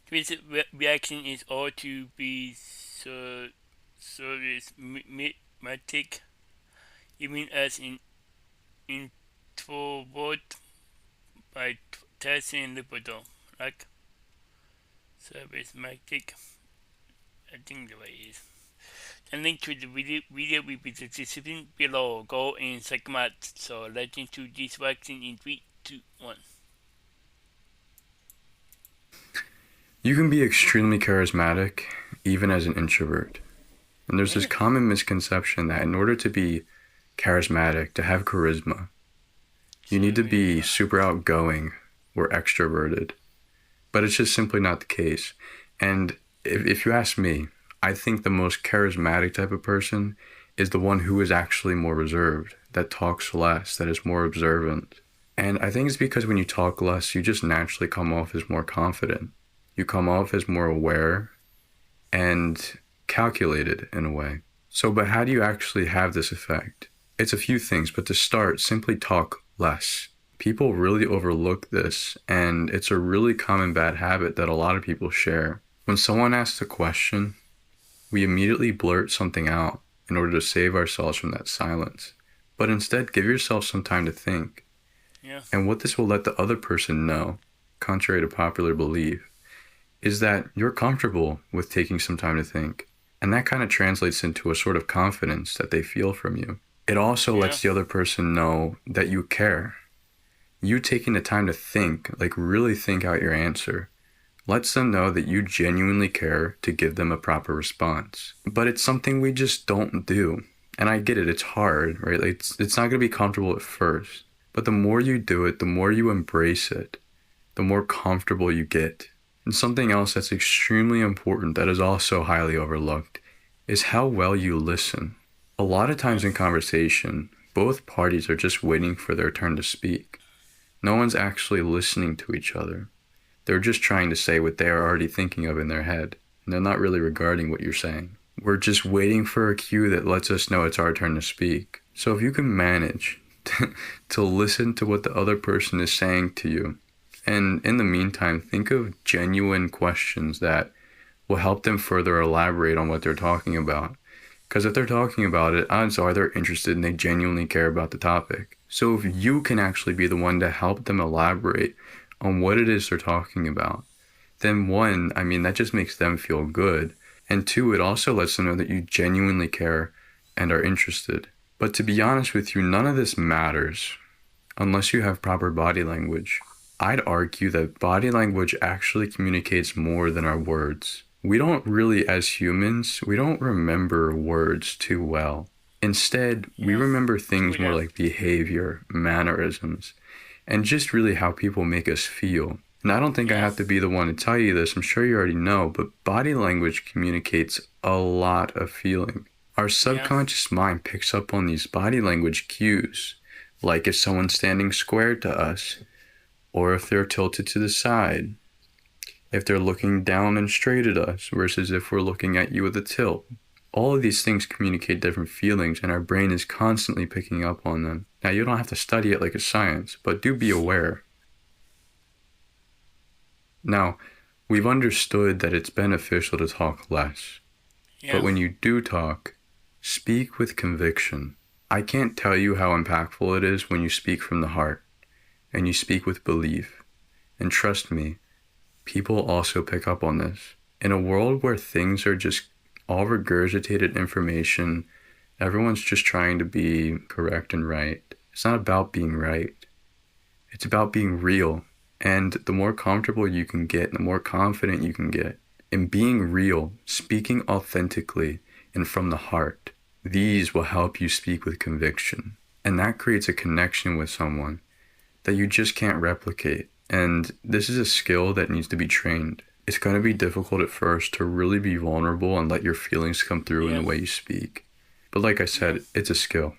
This reaction is all to be charismatic, even as an introvert by testing liberal. Like charismatic, I think the way it is. And link to the video will be the description below. Go and check them out. So let's into this reaction in 3, 2, 1. You can be extremely charismatic even as an introvert. And there's this common misconception that in order to be charismatic, to have charisma, you need to be super outgoing or extroverted. But it's just simply not the case. And if you ask me, I think the most charismatic type of person is the one who is actually more reserved, that talks less, that is more observant. And I think it's because when you talk less, you just naturally come off as more confident. You come off as more aware and calculated in a way. So, but how do you actually have this effect? It's a few things, but to start, simply talk less. People really overlook this, and it's a really common bad habit that a lot of people share. When someone asks a question, we immediately blurt something out in order to save ourselves from that silence. But instead, give yourself some time to think. Yeah. And what this will let the other person know, contrary to popular belief, is that you're comfortable with taking some time to think. And that kind of translates into a sort of confidence that they feel from you. It also lets the other person know that you care. You taking the time to think, like really think out your answer, lets them know that you genuinely care to give them a proper response. But it's something we just don't do. And I get it, it's hard, right? Like it's not going to be comfortable at first. But the more you do it, the more you embrace it, the more comfortable you get. And something else that's extremely important that is also highly overlooked is how well you listen. A lot of times in conversation, both parties are just waiting for their turn to speak. No one's actually listening to each other. They're just trying to say what they are already thinking of in their head, and they're not really regarding what you're saying. We're just waiting for a cue that lets us know it's our turn to speak. So if you can manage to listen to what the other person is saying to you, and in the meantime, think of genuine questions that will help them further elaborate on what they're talking about. Because if they're talking about it, odds are they're interested and they genuinely care about the topic. So if you can actually be the one to help them elaborate on what it is they're talking about, then one, I mean, that just makes them feel good. And two, it also lets them know that you genuinely care and are interested. But to be honest with you, none of this matters unless you have proper body language. I'd argue that body language actually communicates more than our words. We don't really, as humans, we don't remember words too well. Instead, we remember things more like behavior, mannerisms, and just really how people make us feel. And I don't think I have to be the one to tell you this, I'm sure you already know, but body language communicates a lot of feeling. Our subconscious mind picks up on these body language cues, like if someone's standing square to us, or if they're tilted to the side, if they're looking down and straight at us versus if we're looking at you with a tilt. All of these things communicate different feelings, and our brain is constantly picking up on them. Now, you don't have to study it like a science, but do be aware. Now, we've understood that it's beneficial to talk less. But when you do talk, speak with conviction. I can't tell you how impactful it is when you speak from the heart and you speak with belief. And trust me, people also pick up on this. In a world where things are just all regurgitated information, everyone's just trying to be correct and right. It's not about being right. It's about being real. And the more comfortable you can get, the more confident you can get in being real, speaking authentically and from the heart, these will help you speak with conviction. And that creates a connection with someone that you just can't replicate. And this is a skill that needs to be trained. It's going to be difficult at first to really be vulnerable and let your feelings come through in the way you speak. But like I said, it's a skill.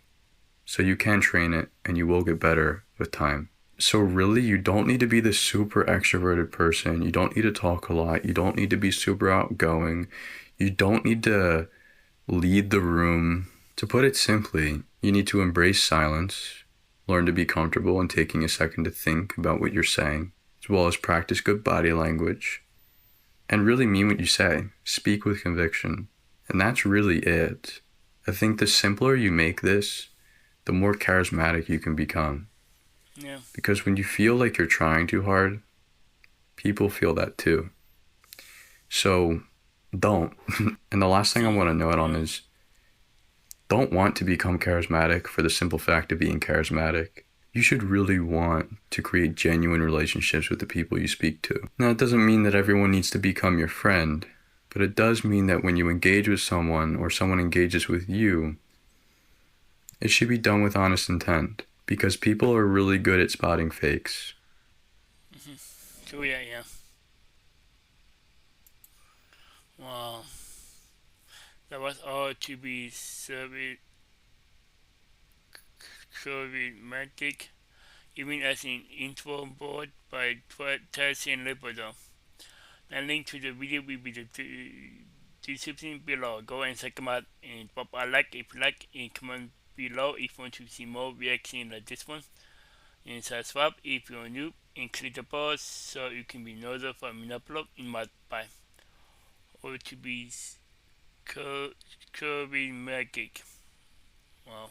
So you can train it and you will get better with time. So really, you don't need to be this super extroverted person. You don't need to talk a lot. You don't need to be super outgoing. You don't need to lead the room. To put it simply, you need to embrace silence, learn to be comfortable in taking a second to think about what you're saying, as well as practice good body language. and really mean what you say. Speak with conviction. And that's really it. I think the simpler you make this, the more charismatic you can become. Yeah. Because when you feel like you're trying too hard, people feel that too. So don't. And the last thing I want to note on Yeah. is don't want to become charismatic for the simple fact of being charismatic. You should really want to create genuine relationships with the people you speak to. Now, it doesn't mean that everyone needs to become your friend, but it does mean that when you engage with someone or someone engages with you, it should be done with honest intent because people are really good at spotting fakes. So yeah, yeah. Wow. That was all to be charismatic, even as an introvert by Tassie and Liberto. The link to the video will be the description below. Go and check them out and pop a like if you like and comment below if you want to see more reactions like this one. And subscribe if you're new and click the bell so you can be notified when I upload in my by or to be charismatic. Wow.